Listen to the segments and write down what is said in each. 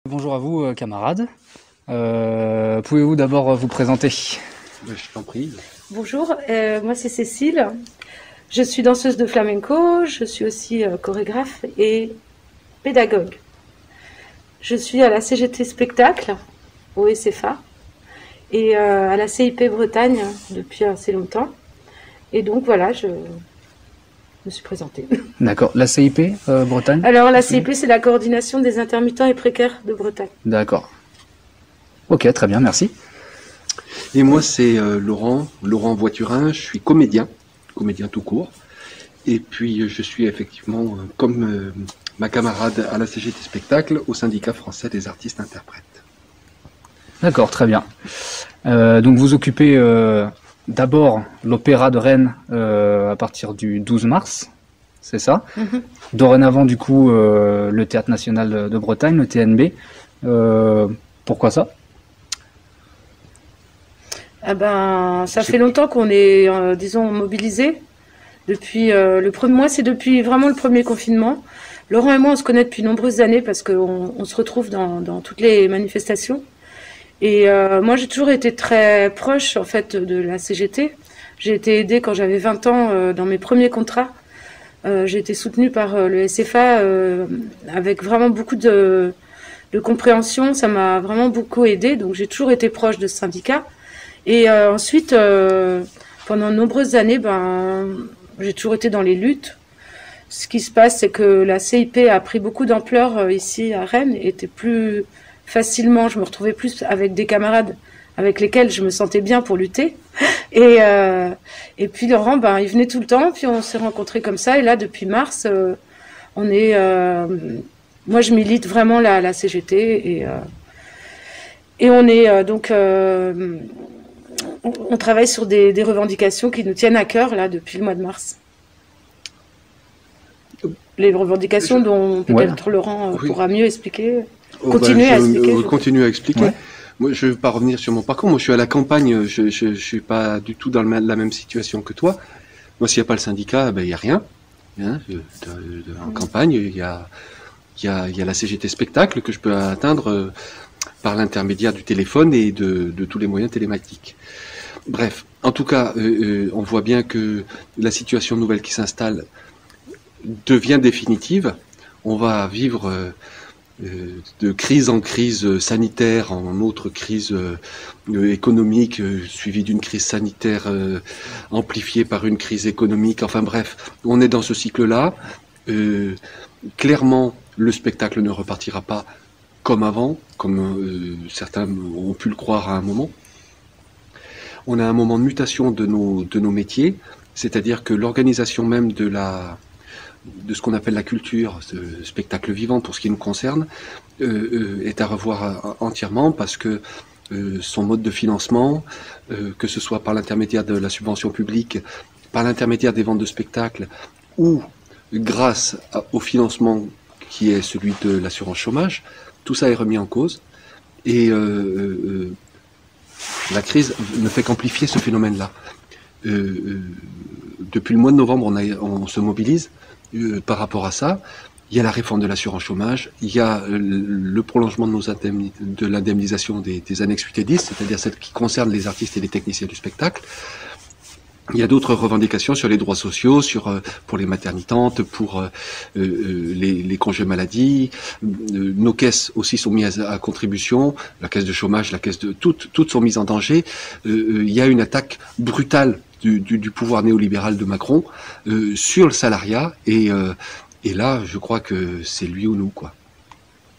Bonjour à vous, camarades. Pouvez-vous d'abord vous présenter? Je t'en prie. Bonjour, moi c'est Cécile. Je suis danseuse de flamenco, je suis aussi chorégraphe et pédagogue. Je suis à la CGT Spectacle, au SFA, et à la CIP Bretagne depuis assez longtemps. Et donc voilà, je me suis présentée. D'accord. La CIP Bretagne? Alors la CIP, c'est la coordination des intermittents et précaires de Bretagne. D'accord. Ok, très bien, merci. Et moi, c'est Laurent Voiturin. Je suis comédien tout court. Et puis, je suis effectivement, comme ma camarade à la CGT Spectacle, au syndicat français des artistes interprètes. D'accord, très bien. Donc vous occupez d'abord l'Opéra de Rennes à partir du 12 mars, c'est ça? Dorénavant, du coup, le Théâtre National de Bretagne, le TNB. Pourquoi ça? Ah ben, ça fait longtemps qu'on est, disons, mobilisés. Depuis le premier mois, c'est depuis vraiment le premier confinement. Laurent et moi, on se connaît depuis nombreuses années parce qu'on se retrouve dans toutes les manifestations. Et moi, j'ai toujours été très proche, en fait, de la CGT. J'ai été aidée quand j'avais 20 ans dans mes premiers contrats. J'ai été soutenue par le SFA avec vraiment beaucoup de compréhension. Ça m'a vraiment beaucoup aidée. Donc, j'ai toujours été proche de ce syndicat. Et ensuite, pendant de nombreuses années, j'ai toujours été dans les luttes. Ce qui se passe, c'est que la CIP a pris beaucoup d'ampleur ici à Rennes, et était plus facilement, je me retrouvais plus avec des camarades avec lesquels je me sentais bien pour lutter. Et puis Laurent, il venait tout le temps, puis on s'est rencontrés comme ça. Et là, depuis mars, on est, moi je milite vraiment la CGT, et on est donc on travaille sur des revendications qui nous tiennent à cœur là depuis le mois de mars. Les revendications dont peut-être Laurent pourra mieux expliquer. Continuer à expliquer. Ouais. Moi, je ne veux pas revenir sur mon parcours. Moi, je suis à la campagne. Je suis pas du tout dans la même situation que toi. Moi, s'il n'y a pas le syndicat, il n'y a rien. En campagne, il y a la CGT Spectacle que je peux atteindre par l'intermédiaire du téléphone et de tous les moyens télématiques. Bref, en tout cas, on voit bien que la situation nouvelle qui s'installe devient définitive. On va vivre de crise en crise sanitaire, en autre crise économique, suivie d'une crise sanitaire amplifiée par une crise économique. Enfin bref, on est dans ce cycle-là. Clairement, le spectacle ne repartira pas comme avant, comme certains ont pu le croire à un moment. On a un moment de mutation de nos métiers, c'est-à-dire que l'organisation même de ce qu'on appelle la culture, ce spectacle vivant pour ce qui nous concerne, est à revoir entièrement parce que son mode de financement, que ce soit par l'intermédiaire de la subvention publique, par l'intermédiaire des ventes de spectacles ou grâce au financement qui est celui de l'assurance chômage, tout ça est remis en cause et la crise ne fait qu'amplifier ce phénomène-là. Depuis le mois de novembre, on se mobilise par rapport à ça. Il y a la réforme de l'assurance chômage, il y a le prolongement de l'indemnisation des annexes 8 et 10, c'est-à-dire celles qui concernent les artistes et les techniciens du spectacle. Il y a d'autres revendications sur les droits sociaux, pour les maternitantes, pour les congés maladie. Nos caisses aussi sont mises à contribution, la caisse de chômage, la caisse de toutes sont mises en danger. Il y a une attaque brutale du pouvoir néolibéral de Macron sur le salariat et là, je crois que c'est lui ou nous, quoi.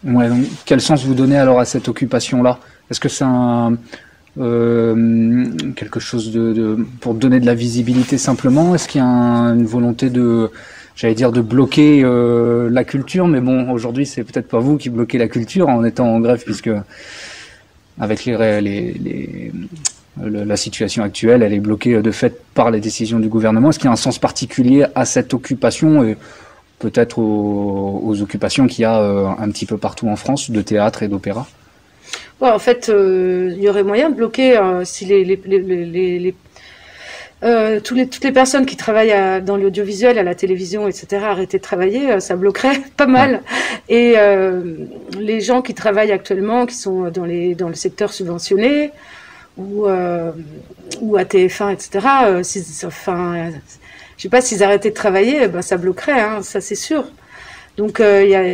Ouais, donc, quel sens vous donnez alors à cette occupation-là? Est-ce que c'est quelque chose pour donner de la visibilité simplement? Est-ce qu'il y a une volonté de bloquer la culture? Mais bon, aujourd'hui, c'est peut-être pas vous qui bloquez la culture en étant en grève, puisque avec la situation actuelle, elle est bloquée de fait par les décisions du gouvernement. Est-ce qu'il y a un sens particulier à cette occupation et peut-être aux occupations qu'il y a un petit peu partout en France de théâtre et d'opéra? Ouais, en fait, il y aurait moyen de bloquer si Toutes les personnes qui travaillent dans l'audiovisuel, à la télévision, etc., arrêter de travailler, ça bloquerait pas mal. Et les gens qui travaillent actuellement, qui sont dans le secteur subventionné ou à TF1, etc., enfin, je sais pas, s'ils arrêtaient de travailler, ben, ça bloquerait, hein, ça c'est sûr. Donc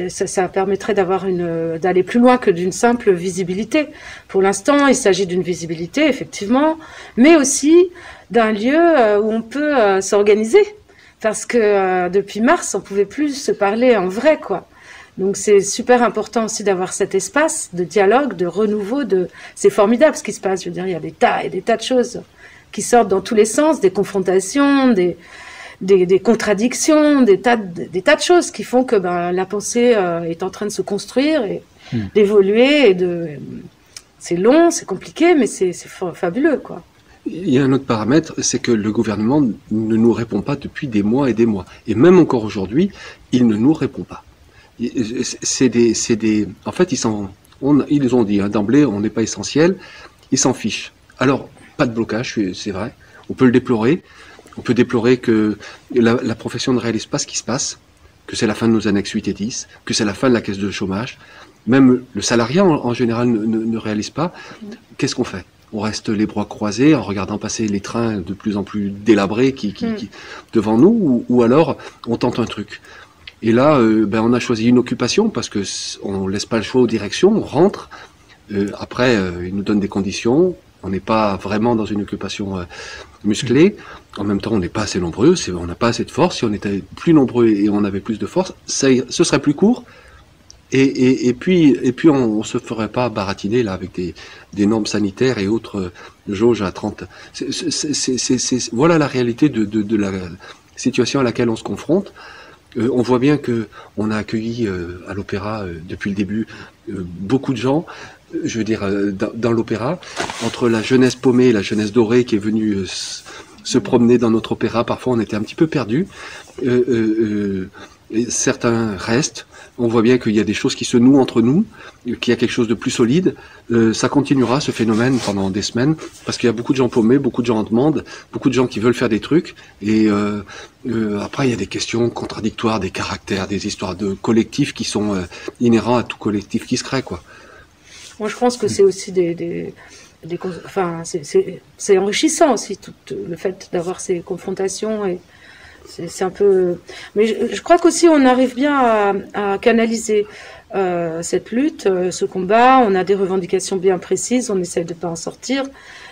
ça permettrait d'aller plus loin que d'une simple visibilité. Pour l'instant, il s'agit d'une visibilité, effectivement, mais aussi d'un lieu où on peut s'organiser. Parce que depuis mars, on pouvait plus se parler en vrai, quoi. Donc c'est super important aussi d'avoir cet espace de dialogue, de renouveau. C'est formidable ce qui se passe. Je veux dire, il y a des tas et des tas de choses qui sortent dans tous les sens, des confrontations, des contradictions, des tas de choses qui font que la pensée est en train de se construire et d'évoluer. C'est long, c'est compliqué, mais c'est fabuleux, quoi. Il y a un autre paramètre, c'est que le gouvernement ne nous répond pas depuis des mois et des mois. Et même encore aujourd'hui, il ne nous répond pas. En fait, ils ont dit d'emblée, on n'est pas essentiel, ils s'en fichent. Alors, pas de blocage, c'est vrai, on peut le déplorer. On peut déplorer que la profession ne réalise pas ce qui se passe, que c'est la fin de nos annexes 8 et 10, que c'est la fin de la caisse de chômage. Même le salariat, en général, ne réalise pas. Qu'est-ce qu'on fait? On reste les bras croisés en regardant passer les trains de plus en plus délabrés qui devant nous, ou alors on tente un truc. Et là, on a choisi une occupation parce que on laisse pas le choix aux directions, on rentre. Après, ils nous donnent des conditions. On n'est pas vraiment dans une occupation musclée. En même temps, on n'est pas assez nombreux. On n'a pas assez de force. Si on était plus nombreux et on avait plus de force, ce serait plus court. Et puis, on se ferait pas baratiner là avec des normes sanitaires et autres jauges à 30. Voilà la réalité de la situation à laquelle on se confronte. On voit bien que on a accueilli à l'Opéra depuis le début beaucoup de gens. Je veux dire, dans l'opéra, entre la jeunesse paumée et la jeunesse dorée qui est venue se promener dans notre opéra, parfois on était un petit peu perdus. Certains restent. On voit bien qu'il y a des choses qui se nouent entre nous, qu'il y a quelque chose de plus solide. Ça continuera, ce phénomène, pendant des semaines, parce qu'il y a beaucoup de gens paumés, beaucoup de gens en demande, beaucoup de gens qui veulent faire des trucs. Et après, il y a des questions contradictoires, des caractères, des histoires de collectifs qui sont inhérents à tout collectif qui se crée, quoi. Moi, je pense que c'est aussi enfin, c'est enrichissant aussi, tout le fait d'avoir ces confrontations et c'est un peu. Mais je crois qu'aussi on arrive bien à canaliser cette lutte, ce combat. On a des revendications bien précises, on essaie de pas en sortir.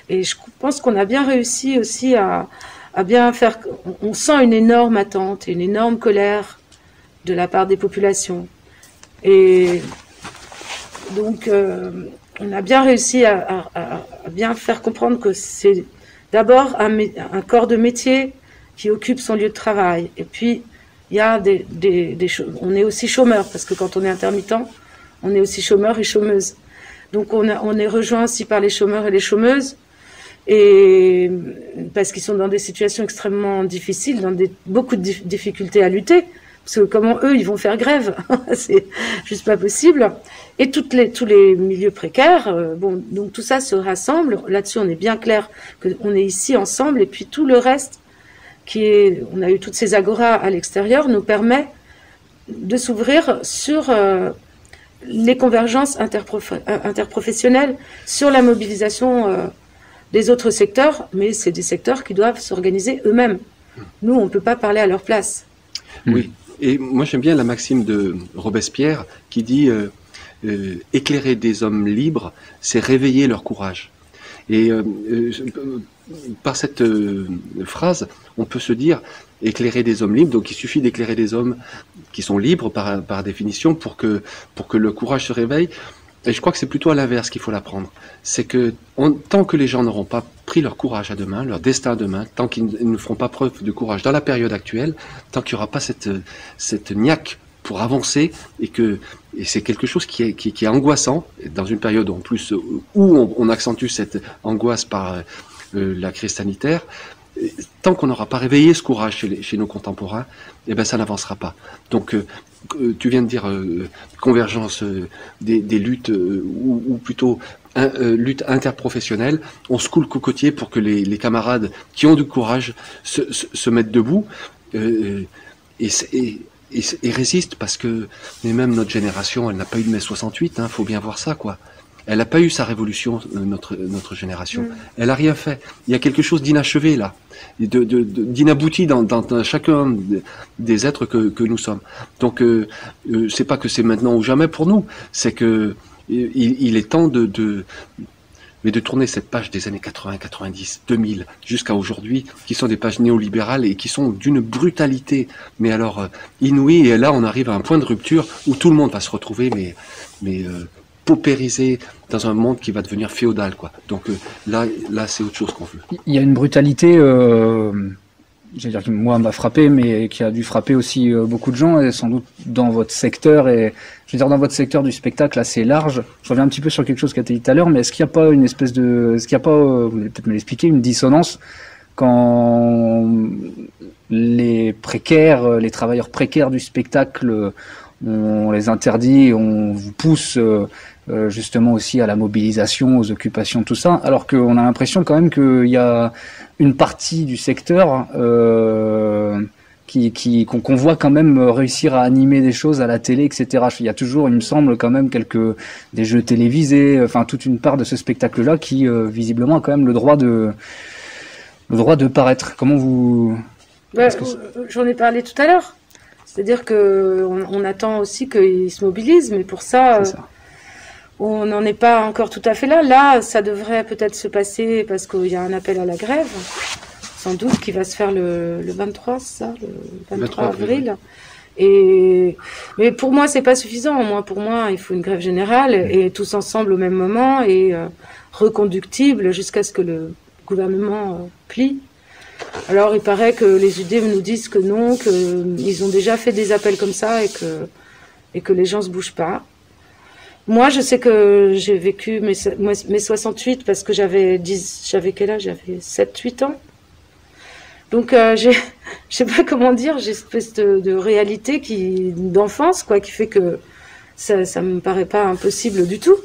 Et je pense qu'on a bien réussi aussi à bien faire. On sent une énorme attente, une énorme colère de la part des populations. Et donc, on a bien réussi à bien faire comprendre que c'est d'abord un corps de métier qui occupe son lieu de travail. Et puis, il y a on est aussi chômeur, parce que quand on est intermittent, on est aussi chômeur et chômeuse. Donc, on est rejoint aussi par les chômeurs et les chômeuses, et parce qu'ils sont dans des situations extrêmement difficiles, dans beaucoup de difficultés à lutter. Parce que comment eux, ils vont faire grève? C'est juste pas possible. Et tous les milieux précaires, donc tout ça se rassemble. Là-dessus, on est bien clair qu'on est ici ensemble. Et puis tout le reste, on a eu toutes ces agoras à l'extérieur, nous permet de s'ouvrir sur les convergences interprofessionnelles, sur la mobilisation des autres secteurs. Mais c'est des secteurs qui doivent s'organiser eux-mêmes. Nous, on peut pas parler à leur place. Oui. Et moi, j'aime bien la maxime de Robespierre qui dit éclairer des hommes libres, c'est réveiller leur courage. Et par cette phrase, on peut se dire éclairer des hommes libres. Donc, il suffit d'éclairer des hommes qui sont libres par définition pour que le courage se réveille. Et je crois que c'est plutôt à l'inverse qu'il faut l'apprendre. C'est que tant que les gens n'auront pas pris leur courage à deux mains, leur destin à deux mains, tant qu'ils ne feront pas preuve de courage dans la période actuelle, tant qu'il n'y aura pas cette niaque pour avancer, et c'est quelque chose qui est angoissant, dans une période en plus où on accentue cette angoisse par la crise sanitaire, tant qu'on n'aura pas réveillé ce courage chez nos contemporains, eh ben ça n'avancera pas. Donc tu viens de dire convergence des luttes, ou plutôt lutte interprofessionnelle. On se coule le cocotier pour que les camarades qui ont du courage se mettent debout et résistent, parce que mais même notre génération, elle n'a pas eu de mai 68, faut bien voir ça, quoi. Elle n'a pas eu sa révolution, notre génération. Elle a rien fait. Il y a quelque chose d'inachevé là, d'inabouti dans chacun des êtres que nous sommes. Donc c'est pas que c'est maintenant ou jamais pour nous, c'est que il est temps de tourner cette page des années 80, 90, 2000 jusqu'à aujourd'hui, qui sont des pages néolibérales et qui sont d'une brutalité, mais alors inouïe. Et là, on arrive à un point de rupture où tout le monde va se retrouver, mais paupérisé dans un monde qui va devenir féodal, quoi. Donc là, c'est autre chose qu'on veut. Il y a une brutalité, j'allais dire qui moi m'a frappé, mais qui a dû frapper aussi beaucoup de gens, et sans doute dans votre secteur, et je veux dire dans votre secteur du spectacle assez large. Je reviens un petit peu sur quelque chose qui a été dit tout à l'heure, mais est-ce qu'il n'y a pas une espèce de, est-ce qu'il n'y a pas, vous allez peut-être me l'expliquer, une dissonance quand les précaires, les travailleurs précaires du spectacle, on les interdit, on vous pousse justement aussi à la mobilisation, aux occupations, tout ça, alors qu'on a l'impression quand même qu'il y a une partie du secteur qu'on voit quand même réussir à animer des choses à la télé, etc. Il y a toujours, il me semble, quand même des jeux télévisés, enfin toute une part de ce spectacle-là qui visiblement a quand même le droit de paraître. Comment vous... J'en ai parlé tout à l'heure. C'est-à-dire qu'on attend aussi qu'ils se mobilisent, mais pour ça, on n'en est pas encore tout à fait là. Là, ça devrait peut-être se passer parce qu'il y a un appel à la grève, sans doute, qui va se faire le 23, c'est ça, le 23 avril. Mais pour moi, c'est pas suffisant. Pour moi, il faut une grève générale et tous ensemble au même moment et reconductible jusqu'à ce que le gouvernement plie. Alors, il paraît que les UD nous disent que non, qu'ils ont déjà fait des appels comme ça et que les gens se bougent pas. Moi, je sais que j'ai vécu mes 68 parce que j'avais quel âge? J'avais 7-8 ans. Donc, je sais pas comment dire, j'ai une espèce de réalité d'enfance, quoi, qui fait que ça me paraît pas impossible du tout.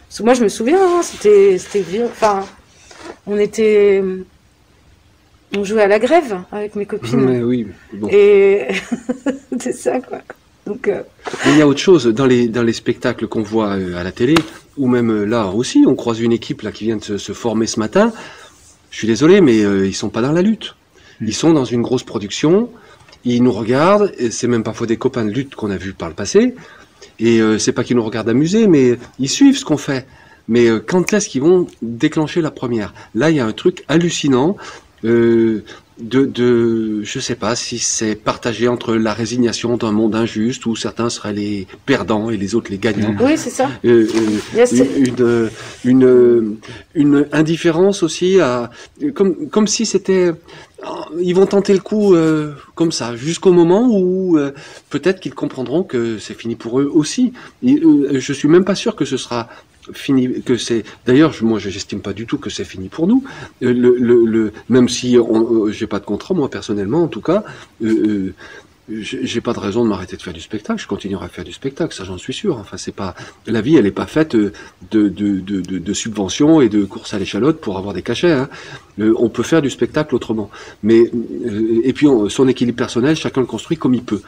Parce que moi, je me souviens, c'était vieux. Enfin, on jouait à la grève avec mes copines. Mais oui, bon. Et c'est ça, quoi. Donc, il y a autre chose dans les spectacles qu'on voit à la télé, ou même là aussi, on croise une équipe là qui vient de se former ce matin. Je suis désolé, mais ils sont pas dans la lutte. Ils sont dans une grosse production. Ils nous regardent. Et c'est même parfois des copains de lutte qu'on a vus par le passé. Et c'est pas qu'ils nous regardent amuser, mais ils suivent ce qu'on fait. Mais quand est-ce qu'ils vont déclencher la première? Là, il y a un truc hallucinant. Je sais pas si c'est partagé entre la résignation d'un monde injuste où certains seraient les perdants et les autres les gagnants. Oui, c'est ça. Une indifférence aussi comme si c'était, ils vont tenter le coup comme ça jusqu'au moment où peut-être qu'ils comprendront que c'est fini pour eux aussi. Je suis même pas sûr que ce sera fini, que c'est. D'ailleurs, moi, j'estime pas du tout que c'est fini pour nous. Même si j'ai pas de contrat, moi personnellement, en tout cas, j'ai pas de raison de m'arrêter de faire du spectacle. Je continuerai à faire du spectacle, ça j'en suis sûr. Enfin, c'est pas la vie, elle est pas faite de subventions et de courses à l'échalote pour avoir des cachets. Hein. On peut faire du spectacle autrement. Mais et puis son équilibre personnel, chacun le construit comme il peut.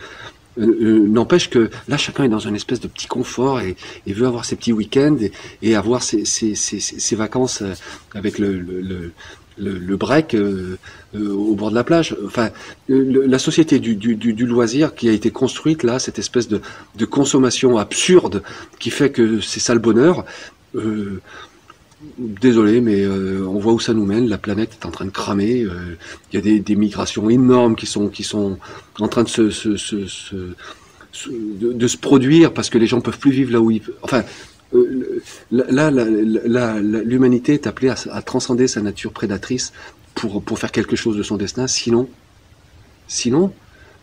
N'empêche que là, chacun est dans une espèce de petit confort et veut avoir ses petits week-ends et avoir ses vacances avec le break au bord de la plage. Enfin, la société du loisir qui a été construite là, cette espèce de consommation absurde qui fait que c'est ça le bonheur. Désolé, mais on voit où ça nous mène. La planète est en train de cramer. Il y a des migrations énormes qui sont en train de se produire parce que les gens peuvent plus vivre là où ils. Enfin, là, l'humanité est appelée à transcender sa nature prédatrice pour faire quelque chose de son destin. Sinon,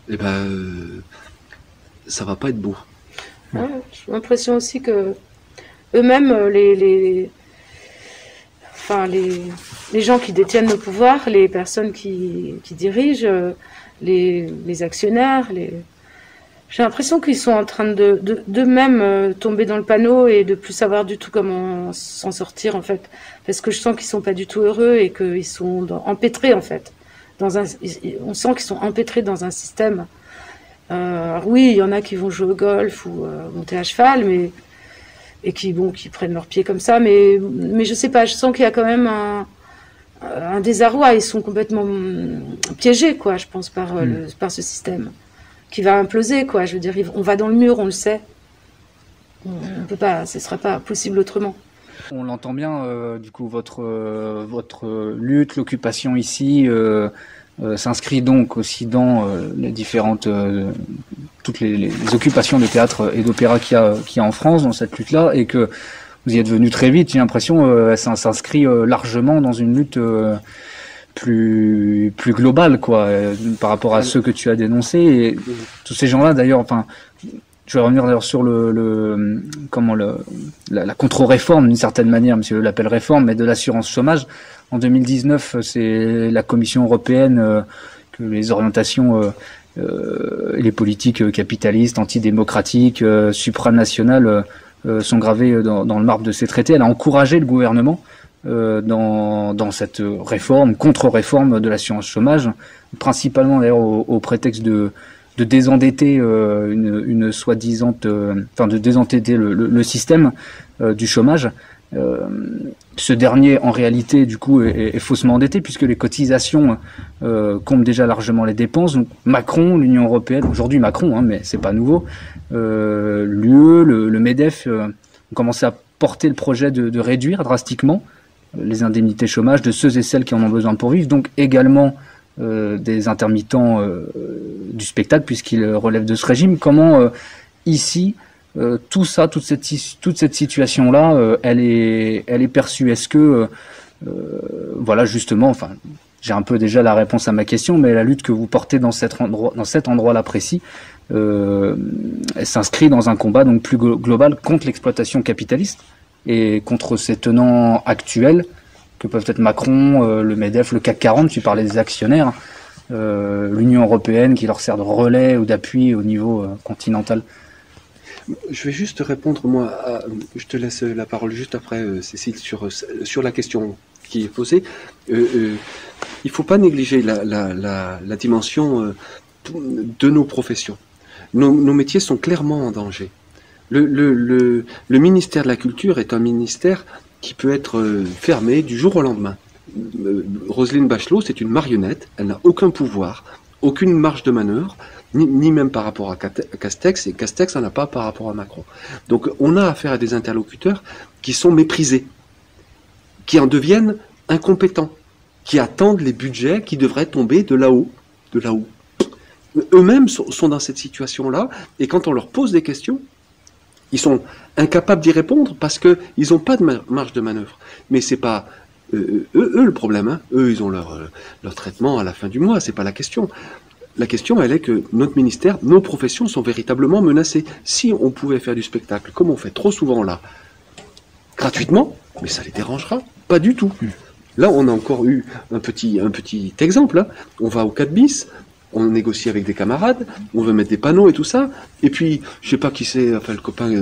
eh ben, ça va pas être beau. Ouais, j'ai l'impression aussi que eux-mêmes, les gens qui détiennent le pouvoir, les personnes qui dirigent, les actionnaires, J'ai l'impression qu'ils sont en train d'eux-mêmes tomber dans le panneau et de plus savoir du tout comment s'en sortir, en fait. Parce que je sens qu'ils sont pas du tout heureux et qu'ils sont empêtrés, en fait. On sent qu'ils sont empêtrés dans un système. Oui, il y en a qui vont jouer au golf ou monter à cheval, et qui prennent leurs pieds comme ça, mais je sais pas, je sens qu'il y a quand même un désarroi. Ils sont complètement piégés, quoi, je pense, par ce système qui va imploser, quoi. Je veux dire, on va dans le mur, on le sait. On peut pas, ce serait pas possible autrement. On l'entend bien, du coup, votre lutte, l'occupation ici s'inscrit donc aussi dans les différentes, toutes les occupations de théâtre et d'opéra qu'il y a en France dans cette lutte-là, et que vous y êtes venu très vite. J'ai l'impression ça s'inscrit largement dans une lutte plus globale, quoi, par rapport à ceux que tu as dénoncés. Et tous ces gens-là, d'ailleurs, enfin, je vais revenir d'ailleurs sur la contre-réforme d'une certaine manière, monsieur l'appelle réforme, mais de l'assurance chômage. En 2019, c'est la Commission européenne que les orientations et les politiques capitalistes, antidémocratiques, supranationales sont gravées dans le marbre de ces traités. Elle a encouragé le gouvernement dans cette réforme, contre-réforme de l'assurance chômage, principalement d'ailleurs au prétexte de désendetter une soi-disant, de désendetter le système du chômage. Ce dernier, en réalité, du coup, est faussement endetté, puisque les cotisations comblent déjà largement les dépenses. Donc Macron, l'Union européenne, aujourd'hui Macron, mais c'est pas nouveau, l'UE, le MEDEF ont commencé à porter le projet de réduire drastiquement les indemnités chômage de ceux et celles qui en ont besoin pour vivre, donc également des intermittents du spectacle, puisqu'ils relèvent de ce régime. Comment ici tout ça, toute cette situation-là, elle est perçue? Est-ce que, voilà, justement, enfin, j'ai un peu déjà la réponse à ma question, mais la lutte que vous portez dans cet endroit-là précis, elle s'inscrit dans un combat donc plus global contre l'exploitation capitaliste et contre ses tenants actuels que peuvent être Macron, le MEDEF, le CAC 40, tu parlais des actionnaires, l'Union européenne qui leur sert de relais ou d'appui au niveau continental. Je vais juste répondre, moi, je te laisse la parole juste après, Cécile, sur la question qui est posée. Il ne faut pas négliger la dimension de nos professions. Nos métiers sont clairement en danger. Le ministère de la Culture est un ministère qui peut être fermé du jour au lendemain. Roselyne Bachelot, c'est une marionnette, elle n'a aucun pouvoir, aucune marge de manœuvre, ni même par rapport à Castex, et Castex n'en a pas par rapport à Macron. Donc on a affaire à des interlocuteurs qui sont méprisés, qui en deviennent incompétents, qui attendent les budgets qui devraient tomber de là-haut, Eux-mêmes sont dans cette situation-là, et quand on leur pose des questions, ils sont incapables d'y répondre parce qu'ils n'ont pas de marge de manœuvre. Mais c'est pas eux le problème, hein. Eux, ils ont leur traitement à la fin du mois, c'est pas la question. La question, elle est que notre ministère, nos professions sont véritablement menacées. Si on pouvait faire du spectacle, comme on fait trop souvent là, gratuitement, mais ça les dérangera pas du tout. Là, on a encore eu un petit exemple. Hein. On va au 4 bis, on négocie avec des camarades, on veut mettre des panneaux et tout ça, et puis, je sais pas qui c'est, enfin le copain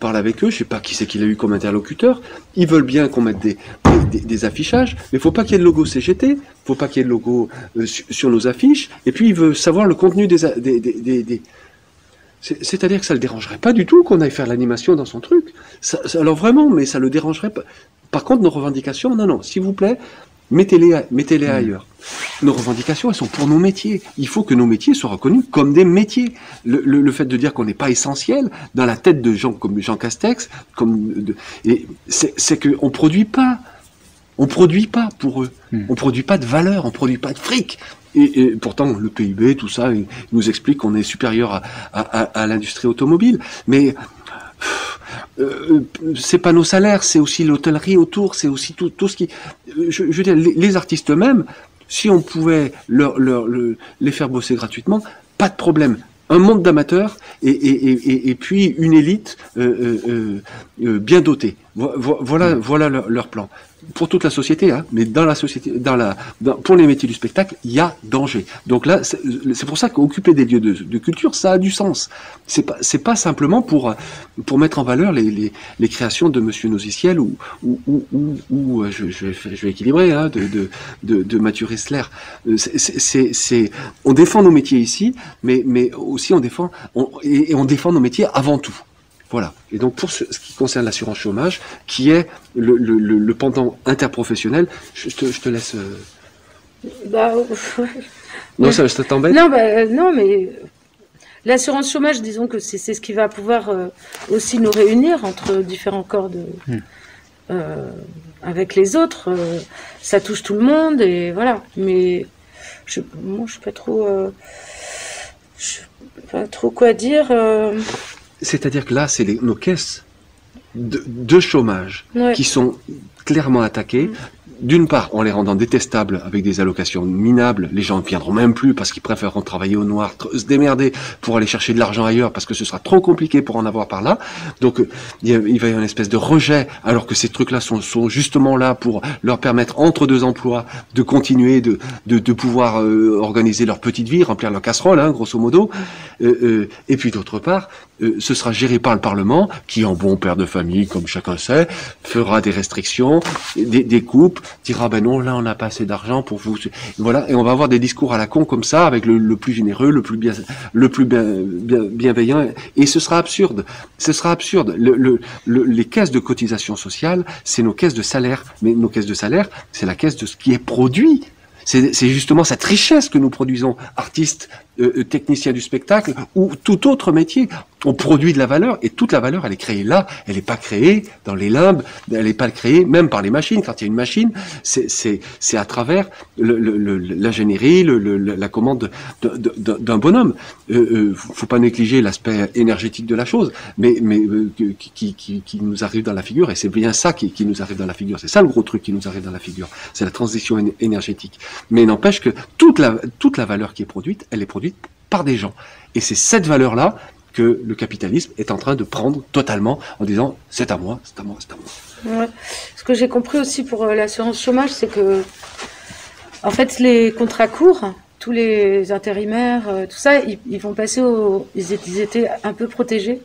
parle avec eux, je sais pas qui c'est qu'il a eu comme interlocuteur, ils veulent bien qu'on mette des affichages, mais faut pas qu'il y ait le logo CGT, faut pas qu'il y ait le logo sur nos affiches, et puis il veut savoir le contenu des c'est-à-dire que ça le dérangerait pas du tout qu'on aille faire l'animation dans son truc. Alors vraiment, mais ça le dérangerait pas. Par contre, nos revendications, non, s'il vous plaît, mettez-les ailleurs. Nos revendications, elles sont pour nos métiers. Il faut que nos métiers soient reconnus comme des métiers. Le fait de dire qu'on n'est pas essentiel, dans la tête de gens comme Jean Castex, c'est qu'on produit pas. On produit pas pour eux. On produit pas de valeur, on produit pas de fric. Et pourtant, le PIB, tout ça, il nous explique qu'on est supérieur à l'industrie automobile. Mais c'est pas nos salaires, c'est aussi l'hôtellerie autour, c'est aussi tout ce qui... Je veux dire, les artistes eux-mêmes, si on pouvait les faire bosser gratuitement, pas de problème. Un monde d'amateurs et puis une élite bien dotée. Voilà leur plan. pour toute la société, hein, mais dans la société, pour les métiers du spectacle, il y a danger. Donc là, c'est pour ça qu'occuper des lieux de culture, ça a du sens. C'est pas simplement pour mettre en valeur les créations de Monsieur Noziciel ou je vais équilibrer, hein, de Mathieu Ressler. On défend nos métiers ici, mais aussi on défend nos métiers avant tout. Voilà. Et donc pour ce qui concerne l'assurance chômage, qui est le pendant interprofessionnel, je te laisse. Bah, non, ça t'embête. Non, mais l'assurance chômage, disons que c'est ce qui va pouvoir aussi nous réunir entre différents corps avec les autres. Ça touche tout le monde et voilà. Mais moi, je sais pas trop. Je sais pas trop quoi dire. C'est-à-dire que là, c'est nos caisses de chômage qui sont clairement attaquées. D'une part, en les rendant détestables avec des allocations minables, les gens ne viendront même plus parce qu'ils préféreront travailler au noir, se démerder pour aller chercher de l'argent ailleurs parce que ce sera trop compliqué pour en avoir par là. Donc il va y avoir une espèce de rejet alors que ces trucs-là sont justement là pour leur permettre entre deux emplois de continuer de pouvoir organiser leur petite vie, remplir leur casserole, hein, grosso modo. Et puis d'autre part, ce sera géré par le Parlement qui, en bon père de famille, comme chacun sait, fera des restrictions, des coupes, dira ben non, là on n'a pas assez d'argent pour vous. Voilà, et on va avoir des discours à la con comme ça, avec le plus généreux, le plus bienveillant, et ce sera absurde. Ce sera absurde. Les caisses de cotisation sociale, c'est nos caisses de salaire, mais nos caisses de salaire, c'est la caisse de ce qui est produit. C'est justement cette richesse que nous produisons, artistes, techniciens du spectacle ou tout autre métier. On produit de la valeur et toute la valeur, elle est créée là. Elle n'est pas créée dans les limbes, elle n'est pas créée même par les machines. Quand il y a une machine, c'est à travers l'ingénierie, la commande d'un bonhomme. Faut pas négliger l'aspect énergétique de la chose, mais qui nous arrive dans la figure, et c'est bien ça qui nous arrive dans la figure. C'est ça le gros truc qui nous arrive dans la figure. C'est la transition énergétique. Mais n'empêche que toute la valeur qui est produite, elle est produite par des gens. Et c'est cette valeur-là que le capitalisme est en train de prendre totalement en disant c'est à moi, c'est à moi, c'est à moi. Ouais. Ce que j'ai compris aussi pour l'assurance chômage, c'est que en fait les contrats courts, tous les intérimaires, tout ça, ils vont passer ils étaient un peu protégés.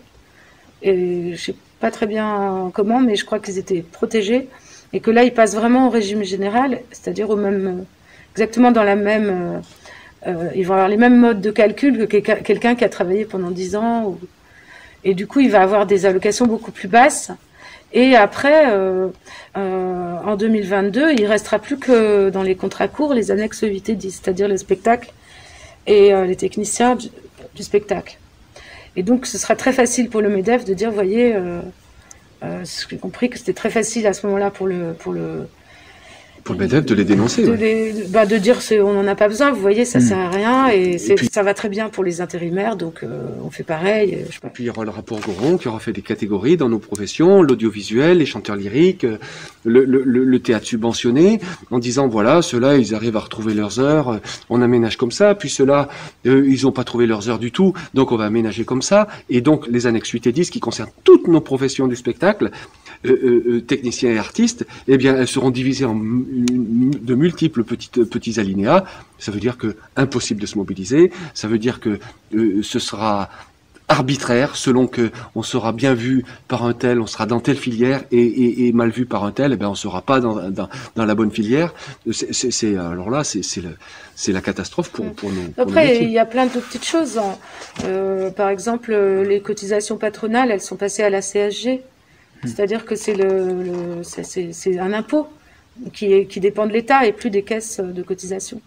Et je sais pas très bien comment, mais je crois qu'ils étaient protégés et que là ils passent vraiment au régime général, c'est-à-dire exactement dans la même. Ils vont avoir les mêmes modes de calcul que quelqu'un qui a travaillé pendant 10 ans. Et du coup, il va avoir des allocations beaucoup plus basses. Et après, en 2022, il restera plus que dans les contrats courts, les annexes 8 et 10, c'est-à-dire le spectacle et les techniciens du spectacle. Et donc, ce sera très facile pour le MEDEF de dire, vous voyez, j'ai compris que c'était très facile à ce moment-là pour le MEDEF de les dénoncer. De dire on n'en a pas besoin, vous voyez, ça sert à rien et puis, ça va très bien pour les intérimaires, donc on fait pareil. Je sais pas. Puis il y aura le rapport Goron qui aura fait des catégories dans nos professions, l'audiovisuel, les chanteurs lyriques, le théâtre subventionné, en disant voilà, ceux-là ils arrivent à retrouver leurs heures, on aménage comme ça, puis ceux-là ils n'ont pas trouvé leurs heures du tout, donc on va aménager comme ça, et donc les annexes 8 et 10 qui concernent toutes nos professions du spectacle, techniciens et artistes, eh bien elles seront divisées en de multiples petits alinéas. Ça veut dire que impossible de se mobiliser, ça veut dire que ce sera arbitraire, selon que on sera bien vu par un tel, on sera dans telle filière, et mal vu par un tel, eh ben on sera pas dans la bonne filière. Alors là, c'est la catastrophe pour nous. Après, il y a plein de petites choses. Par exemple, les cotisations patronales, elles sont passées à la CSG. C'est-à-dire que c'est un impôt qui dépend de l'État et plus des caisses de cotisation.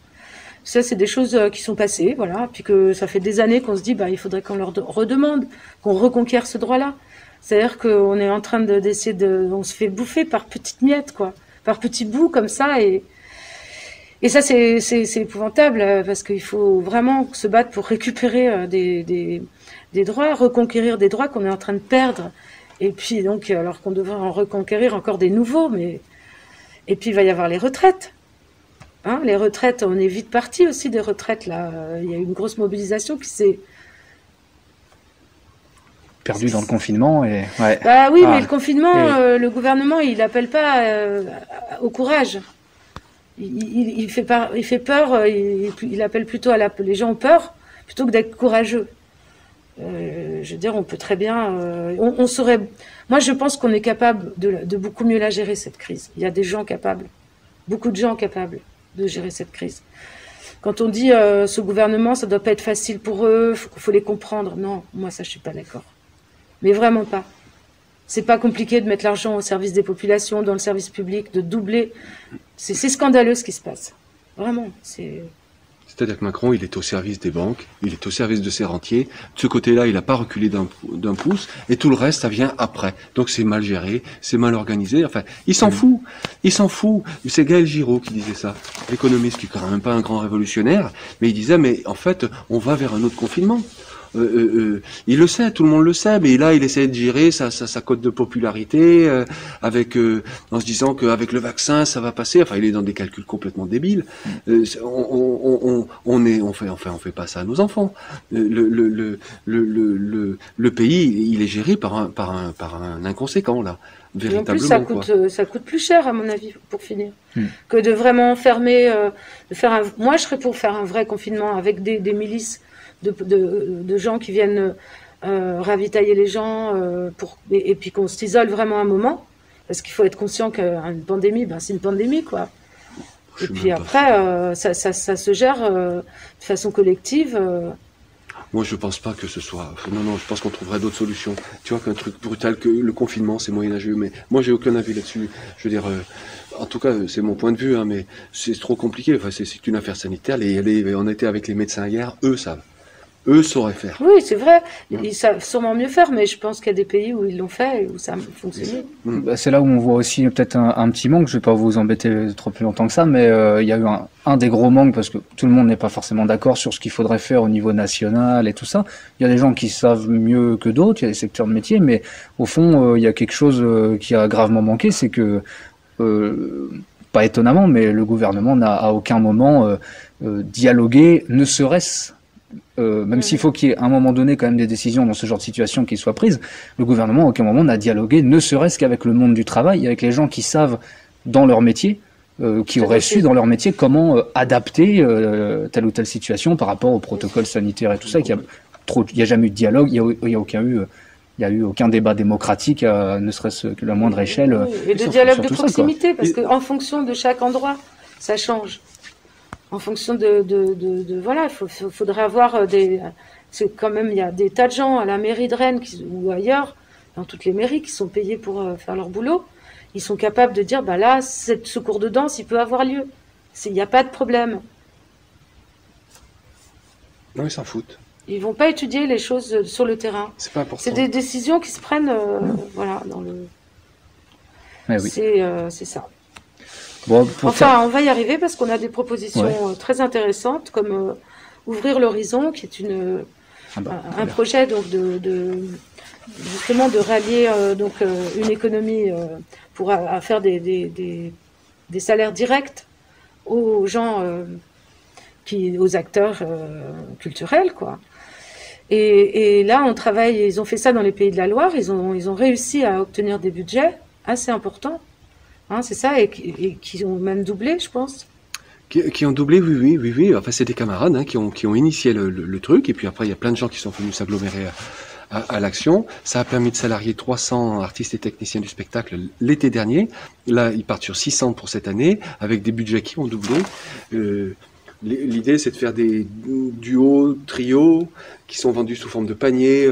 Ça, c'est des choses qui sont passées, voilà. Puis que ça fait des années qu'on se dit, il faudrait qu'on leur redemande, qu'on reconquiert ce droit-là. C'est-à-dire qu'on est en train d'essayer on se fait bouffer par petites miettes, quoi, par petits bouts comme ça, et ça, c'est épouvantable parce qu'il faut vraiment se battre pour récupérer des droits, reconquérir des droits qu'on est en train de perdre. Et puis donc, alors qu'on devrait en reconquérir encore des nouveaux, et puis il va y avoir les retraites. Hein, les retraites, on est vite parti aussi des retraites là. Il y a eu une grosse mobilisation qui s'est perdu dans le confinement et ouais. Bah oui, mais le confinement, le gouvernement, il appelle pas au courage. Il fait peur, il appelle plutôt les gens ont peur plutôt que d'être courageux. Je veux dire, on peut très bien, on saurait. Moi, je pense qu'on est capable de beaucoup mieux la gérer cette crise. Il y a des gens capables, beaucoup de gens capables de gérer cette crise. Quand on dit ce gouvernement, ça doit pas être facile pour eux, faut les comprendre. Non, moi ça, je suis pas d'accord. Mais vraiment pas. C'est pas compliqué de mettre l'argent au service des populations, dans le service public, de doubler. C'est scandaleux ce qui se passe. Vraiment, C'est-à-dire que Macron, il est au service des banques, il est au service de ses rentiers. De ce côté-là, il n'a pas reculé d'un pouce, et tout le reste, ça vient après. Donc c'est mal géré, c'est mal organisé. Enfin, il s'en fout. Il s'en fout. C'est Gaël Giraud qui disait ça, l'économiste, qui est quand même pas un grand révolutionnaire, mais il disait, mais en fait, on va vers un autre confinement. Il le sait, tout le monde le sait, mais là il essaie de gérer sa cote de popularité en se disant qu'avec le vaccin ça va passer. Enfin, il est dans des calculs complètement débiles. On fait pas ça à nos enfants. Le pays, il est géré par un inconséquent là. Véritablement. En plus, ça coûte plus cher, à mon avis, pour finir, que de vraiment fermer. Moi, je serais pour faire un vrai confinement avec des milices de gens qui viennent ravitailler les gens et puis qu'on s'isole vraiment un moment, parce qu'il faut être conscient qu'une pandémie, c'est une pandémie, quoi. Et puis après, ça se gère de façon collective. Moi, je pense pas que ce soit... Non, je pense qu'on trouverait d'autres solutions. Tu vois, qu'un truc brutal, que le confinement, c'est moyenâgeux, mais moi, j'ai aucun avis là-dessus. Je veux dire, en tout cas, c'est mon point de vue, hein, mais c'est trop compliqué. Enfin, c'est une affaire sanitaire. On était avec les médecins hier, eux savent. Eux sauraient faire. Oui, c'est vrai. Ils savent sûrement mieux faire, mais je pense qu'il y a des pays où ils l'ont fait et où ça a fonctionné. C'est là où on voit aussi peut-être un petit manque. Je ne vais pas vous embêter trop plus longtemps que ça, mais il y a eu un des gros manques, parce que tout le monde n'est pas forcément d'accord sur ce qu'il faudrait faire au niveau national et tout ça. Il y a des gens qui savent mieux que d'autres, il y a des secteurs de métier, mais au fond, il y a quelque chose qui a gravement manqué, c'est que, pas étonnamment, mais le gouvernement n'a à aucun moment dialogué, ne serait-ce même s'il faut qu'il y ait à un moment donné quand même des décisions dans ce genre de situation qui soient prises, le gouvernement à aucun moment n'a dialogué, ne serait-ce qu'avec le monde du travail, avec les gens qui savent dans leur métier, qui auraient su dans leur métier comment adapter telle ou telle situation par rapport au protocole sanitaire et tout ça. Il n'y a jamais eu de dialogue, il n'y a eu aucun débat démocratique, ne serait-ce que la moindre échelle. Et de dialogue de proximité, parce qu'en fonction de chaque endroit, ça change. En fonction voilà, il faudrait avoir c'est quand même, il y a des tas de gens à la mairie de Rennes ou ailleurs, dans toutes les mairies, qui sont payés pour faire leur boulot. Ils sont capables de dire, là, ce cours de danse, il peut avoir lieu. Il n'y a pas de problème. Non, ils s'en foutent. Ils vont pas étudier les choses sur le terrain. C'est pas important. C'est des décisions qui se prennent, voilà, dans le. Mais oui. C'est ça. Bon, on va y arriver parce qu'on a des propositions très intéressantes, comme Ouvrir l'horizon, qui est un projet donc justement de rallier une économie pour faire des salaires directs aux gens aux acteurs culturels, quoi. Et là, on travaille. Ils ont fait ça dans les Pays de la Loire. Ils ont réussi à obtenir des budgets assez importants. C'est ça, et qui ont même doublé, je pense. Qui ont doublé, oui. Enfin, c'est des camarades qui ont initié le truc, et puis après, il y a plein de gens qui sont venus s'agglomérer à l'action. Ça a permis de salarier 300 artistes et techniciens du spectacle l'été dernier. Là, ils partent sur 600 pour cette année, avec des budgets qui ont doublé. L'idée, c'est de faire des duos, trios, qui sont vendus sous forme de paniers,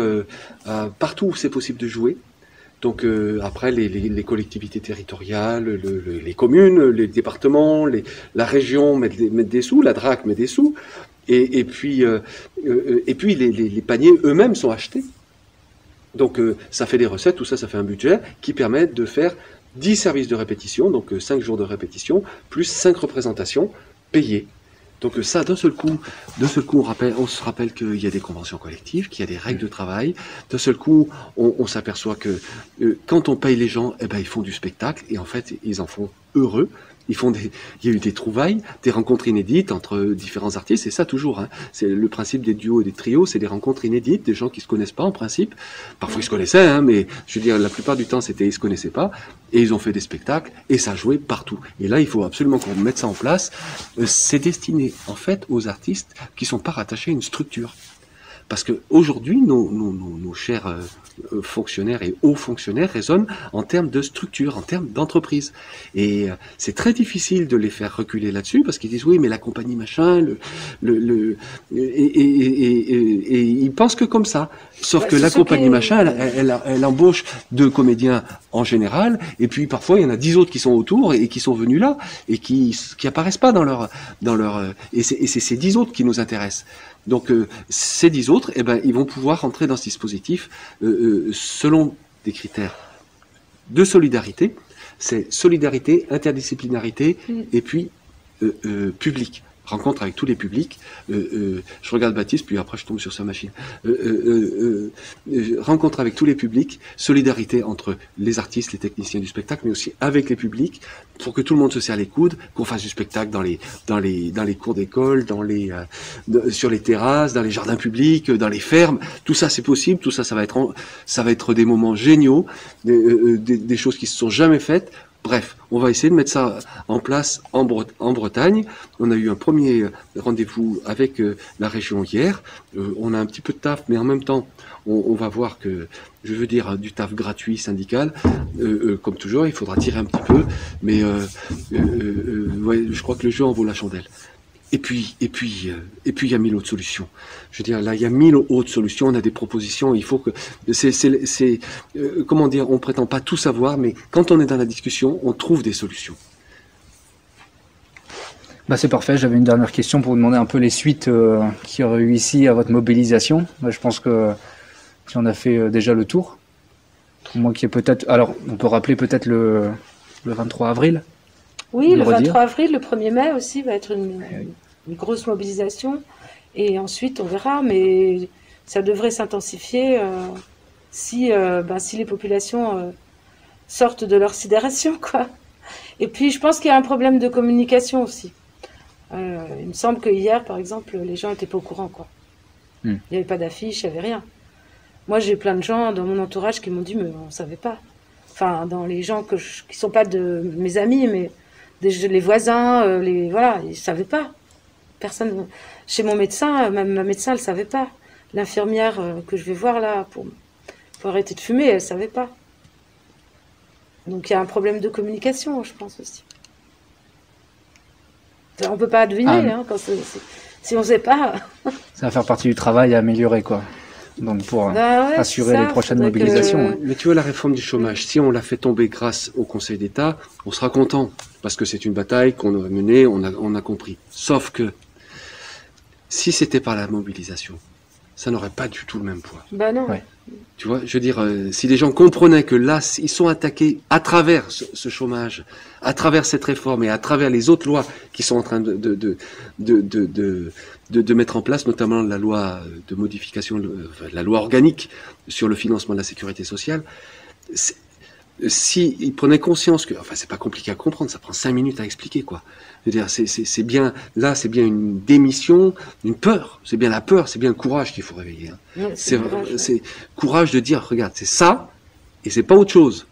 partout où c'est possible de jouer. Donc après, les collectivités territoriales, les communes, les départements, la région mettent des sous, la DRAC met des sous, et puis les paniers eux-mêmes sont achetés. Donc ça fait des recettes, tout ça, ça fait un budget qui permet de faire 10 services de répétition, donc 5 jours de répétition, plus 5 représentations payées. Donc ça, d'un seul coup, on se rappelle qu'il y a des conventions collectives, qu'il y a des règles de travail. D'un seul coup, on s'aperçoit que quand on paye les gens, ils font du spectacle et en fait, ils en font heureux. Il y a eu des trouvailles, des rencontres inédites entre différents artistes, et ça toujours. Hein. C'est le principe des duos et des trios, c'est des rencontres inédites, des gens qui se connaissent pas en principe. Parfois ils se connaissaient, hein, mais je veux dire la plupart du temps ils se connaissaient pas, et ils ont fait des spectacles et ça jouait partout. Et là il faut absolument qu'on mette ça en place. C'est destiné en fait aux artistes qui sont pas rattachés à une structure. Parce que aujourd'hui, nos chers fonctionnaires et hauts fonctionnaires raisonnent en termes de structure, en termes d'entreprise. Et c'est très difficile de les faire reculer là-dessus parce qu'ils disent oui, mais la compagnie machin, et ils pensent que comme ça. Sauf que la compagnie machin, elle embauche 2 comédiens en général, et puis parfois il y en a 10 autres qui sont autour et qui sont venus là et qui apparaissent pas dans leur et c'est ces 10 autres qui nous intéressent. Donc ces 10 autres, eh ben, ils vont pouvoir rentrer dans ce dispositif selon des critères de solidarité. C'est solidarité, interdisciplinarité et puis public. Rencontre avec tous les publics. Je regarde Baptiste, puis après je tombe sur sa machine. Rencontre avec tous les publics, solidarité entre les artistes, les techniciens du spectacle, mais aussi avec les publics, pour que tout le monde se serre les coudes, qu'on fasse du spectacle dans les cours d'école, sur les terrasses, dans les jardins publics, dans les fermes. Tout ça c'est possible. Tout ça, ça va être des moments géniaux, des choses qui se sont jamais faites. Bref, on va essayer de mettre ça en place en Bretagne. On a eu un premier rendez-vous avec la région hier. On a un petit peu de taf, mais en même temps, on va voir que, je veux dire, du taf gratuit syndical. Comme toujours, il faudra tirer un petit peu, mais ouais, je crois que le jeu en vaut la chandelle. Et puis, il y a 1000 autres solutions. Je veux dire, là, il y a 1000 autres solutions. On a des propositions. Il faut que, comment dire, on prétend pas tout savoir, mais quand on est dans la discussion, on trouve des solutions. Bah c'est parfait. J'avais une dernière question pour vous demander un peu les suites qu'il y aurait eu ici à votre mobilisation. Bah, je pense que si on a fait déjà le tour. Moi qui est peut-être, alors, on peut rappeler peut-être le 23 avril. Oui, le 23 avril, le 1er mai aussi va être une grosse mobilisation. Et ensuite, on verra, mais ça devrait s'intensifier si les populations sortent de leur sidération, quoi. Et puis, je pense qu'il y a un problème de communication aussi. Il me semble que hier, par exemple, les gens n'étaient pas au courant, quoi. Il n'y avait pas d'affiche, il n'y avait rien. Moi, j'ai plein de gens dans mon entourage qui m'ont dit, mais on ne savait pas. Enfin, dans les gens qui ne sont pas de mes amis, mais les voisins, voilà, ils ne savaient pas. Personne. Chez mon médecin, même ma médecin, elle ne savait pas. L'infirmière que je vais voir là pour arrêter de fumer, elle ne savait pas. Donc il y a un problème de communication, je pense aussi. On ne peut pas deviner, si on ne sait pas. Ça va faire partie du travail à améliorer, quoi. Donc pour assurer les prochaines mobilisations. Mais tu vois, la réforme du chômage, si on l'a fait tomber grâce au Conseil d'État, on sera content. Parce que c'est une bataille qu'on aurait menée, on a compris. Sauf que, si c'était par la mobilisation, ça n'aurait pas du tout le même poids. Bah non. Ouais. Tu vois, je veux dire, si les gens comprenaient que là, ils sont attaqués à travers ce chômage, à travers cette réforme et à travers les autres lois qui sont en train de mettre en place, notamment la loi de modification, la loi organique sur le financement de la sécurité sociale, si ils prenaient conscience que, enfin, c'est pas compliqué à comprendre, ça prend 5 minutes à expliquer, quoi. Je veux dire, c'est bien, là, c'est bien une démission, une peur. C'est bien la peur, c'est bien le courage qu'il faut réveiller. Hein. Ouais, c'est courage de dire, regarde, c'est ça, et c'est pas autre chose.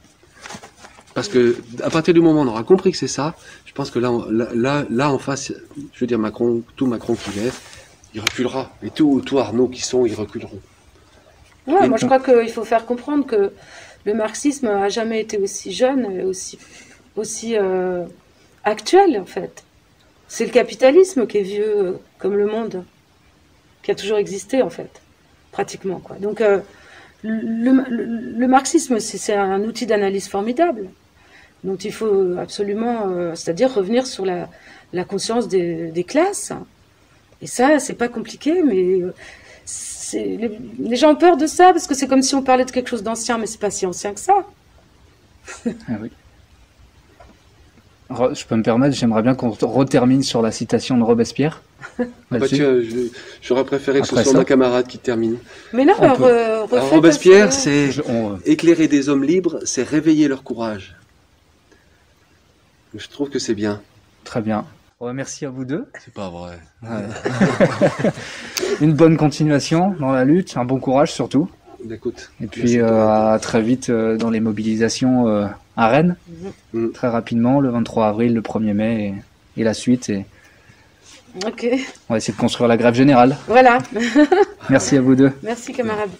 Parce que, à partir du moment où on aura compris que c'est ça, je pense que là, en face, je veux dire, Macron qui est, il reculera. Et tout Arnaud qui sont, ils reculeront. Ouais, moi, je crois qu'il faut faire comprendre que le marxisme n'a jamais été aussi jeune et aussi actuel, en fait. C'est le capitalisme qui est vieux comme le monde, qui a toujours existé, en fait, pratiquement, quoi. Donc, le marxisme, c'est un outil d'analyse formidable, dont il faut absolument, c'est-à-dire revenir sur la conscience des classes. Et ça, c'est pas compliqué, mais les gens ont peur de ça, parce que c'est comme si on parlait de quelque chose d'ancien, mais c'est pas si ancien que ça. Ah oui. Je peux me permettre, j'aimerais bien qu'on retermine sur la citation de Robespierre. J'aurais préféré que ce soit ma camarade qui termine. Mais non, alors Robespierre, c'est éclairer des hommes libres, c'est réveiller leur courage. Je trouve que c'est bien. Très bien. Ouais, merci à vous deux. C'est pas vrai. Ouais. Une bonne continuation dans la lutte, un bon courage surtout. Écoute. Et puis à très vite dans les mobilisations à Rennes, très rapidement, le 23 avril, le 1er mai et la suite. Et Ok. on va essayer de construire la grève générale. Voilà. Merci à vous deux. Merci camarades.